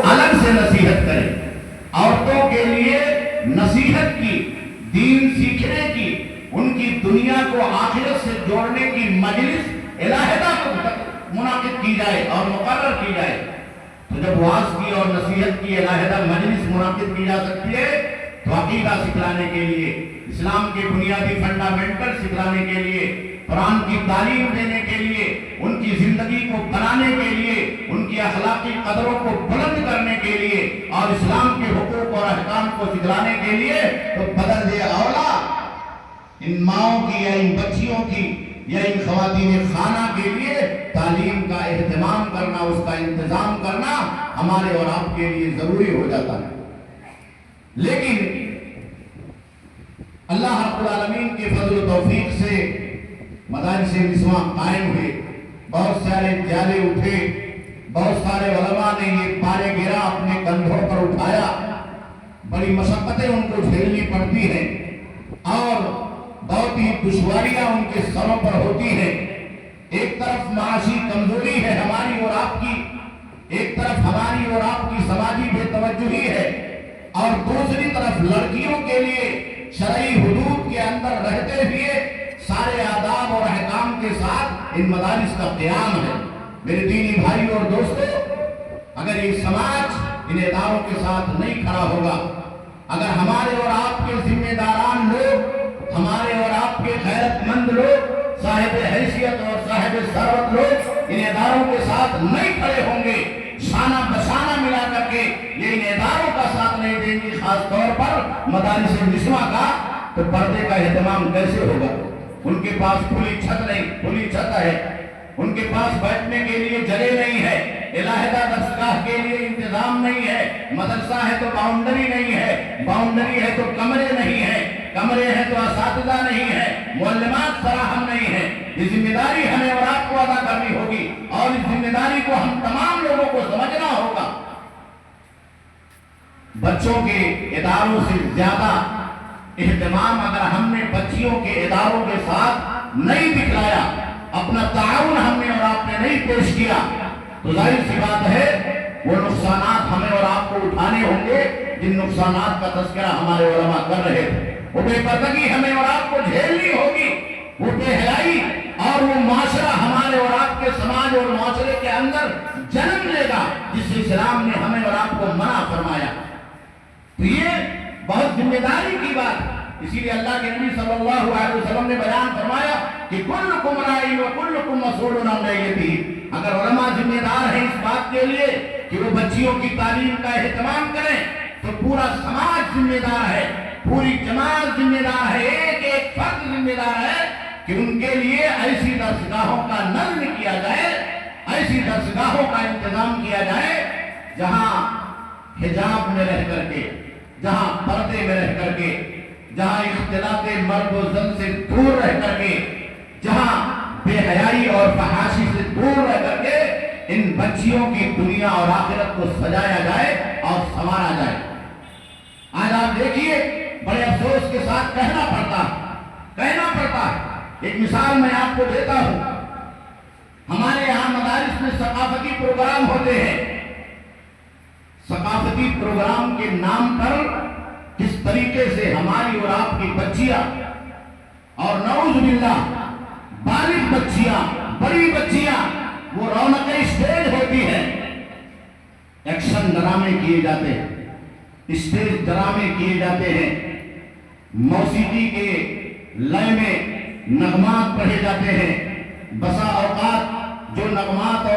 الگ سے نصیحت کریں. عورتوں کے لیے نصیحت کی، دین سیکھنے کی، ان کی دنیا کو آخرت سے جوڑنے کی مجلس علیحدہ منعقد کی جائے اور مقرر کی جائے. تو جب واعظ کی اور نصیحت کی علیحدہ مجلس منعقد کی جا سکتی ہے تو عقیدہ سکھلانے کے لیے، اسلام کے بنیادی فنڈامنٹل سکھلانے کے لیے، قرآن کی تعلیم دینے کے لیے، ان کی زندگی کو بنانے کے لیے، ان کی اخلاقی قدروں کو بلند کرنے کے لیے اور اسلام کے حقوق اور احکام کو سکھلانے کے لیے تو بدرجہ اولا ان ماؤں کی یا ان بچیوں کی یا ان خواتین خانہ کے لیے تعلیم کا اہتمام کرنا، اس کا انتظام کرنا ہمارے اور آپ کے لیے ضروری ہو جاتا ہے. لیکن اللہ رب العالمین کے فضل و توفیق سے مدارس نسواں قائم ہوئے، بہت سارے جالے اٹھے، بہت سارے علماء نے یہ پارے گرا اپنے کندھوں پر اٹھایا. بڑی مشقتیں ان کو جھیلنی پڑتی ہیں اور بہت ہی دشواریاں ان کے سروں پر ہوتی ہیں. ایک طرف معاشی کمزوری ہے ہماری اور آپ کی، ایک طرف ہماری اور آپ کی سماجی بے توجہی ہے، اور دوسری طرف لڑکیوں کے لیے شرعی حدود کے اندر رہتے ہوئے سارے آداب اور احکام کے ساتھ ان مدارس کا قیام ہے. میرے دینی بھائی اور دوستو، اگر یہ سماج ان اداروں کے ساتھ نہیں کھڑا ہوگا، اگر ہمارے اور آپ کے ذمہ داران لوگ، ہمارے اور آپ کے غیرت مند لوگ، صاحب حیثیت اور صاحب ثروت لوگ ان اداروں کے ساتھ نہیں کھڑے ہوں گے، شانہ بشانہ ملا کر کے یہ ان اداروں کا ساتھ نہیں دیں گے، خاص طور پر مدارس نسواں کا، تو پردے کا اہتمام کیسے ہوگا؟ ان کے پاس کھلی چھت نہیں، کھلی چھت ہے، ان کے پاس بیٹھنے کے لیے جگہ نہیں ہے، علیحدہ درسگاہ کے لیے انتظام نہیں ہے، مدرسہ ہے تو باؤنڈری نہیں ہے، باؤنڈری ہے تو کمرے نہیں ہے، کمرے ہیں تو اساتذہ نہیں ہے، معلمات فراہم نہیں ہے. یہ ذمہ داری ہمیں اور آپ کو ادا کرنی ہوگی اور اس ذمہ داری کو ہم تمام لوگوں کو سمجھنا ہوگا. بچوں کے اداروں سے زیادہ اہتمام اگر ہم نے بچیوں کے اداروں کے ساتھ نہیں دکھلایا، اپنا تعاون ہم نے اور آپ نے نہیں پیش کیا، تو ظاہر سی بات ہے وہ نقصانات ہمیں اور آپ کو اٹھانے ہوں گے جن نقصانات کا تذکرہ ہمارے علماء کر رہے تھے. وہ بے پردگی ہمیں اور آپ کو جھیلنی ہوگی، وہ بے حیائی اور وہ معاشرہ ہمارے اور آپ کے سماج اور معاشرے کے اندر جنم لے گا جس سے اسلام نے ہمیں اور آپ کو منع فرمایا. تو یہ بہت ذمہ داری کی بات ہے. اسی لیے اللہ کے نبی صلی اللہ علیہ وسلم نے بیان فرمایا کہ کلکم راع و کلکم مسئول عن رعیتہ. اگر علماء ذمہ دار ہیں اس بات کے لیے کہ وہ بچیوں کی تعلیم کا اہتمام کریں تو پورا سماج ذمہ دار ہے، پوری جماعت ذمہ دار ہے، ایک ایک فرد ذمہ دار ہے کہ ان کے لیے ایسی درسگاہوں کا نظم کیا جائے، ایسی درسگاہوں کا انتظام کیا جائے جہاں حجاب میں رہ کر کے، جہاں پردے میں رہ کر کے، جہاں اختلاط مرد و زن سے دور رہ کر کے، جہاں بے حیائی اور فحاشی سے دور رہ کر کے ان بچیوں کی دنیا اور آخرت کو سجایا جائے اور سنوارا جائے. آج آپ دیکھیے بڑے افسوس کے ساتھ کہنا پڑتا ہے. ایک مثال میں آپ کو دیتا ہوں. ہمارے یہاں مدارس میں ثقافتی پروگرام ہوتے ہیں. ثقافتی پروگرام کے نام پر کس طریقے سے ہماری اور آپ کی بچیاں اور نعوذ باللہ بالغ بچیاں، بڑی بچیاں، وہ رونق اسٹیج ہوتی ہیں، ایکشن ڈرامے کیے جاتے ہیں، اسٹیج ڈرامے کیے جاتے ہیں، موسیقی کے لے میں نغمات پڑھے جاتے ہیں. بسا اوقات جو نغمات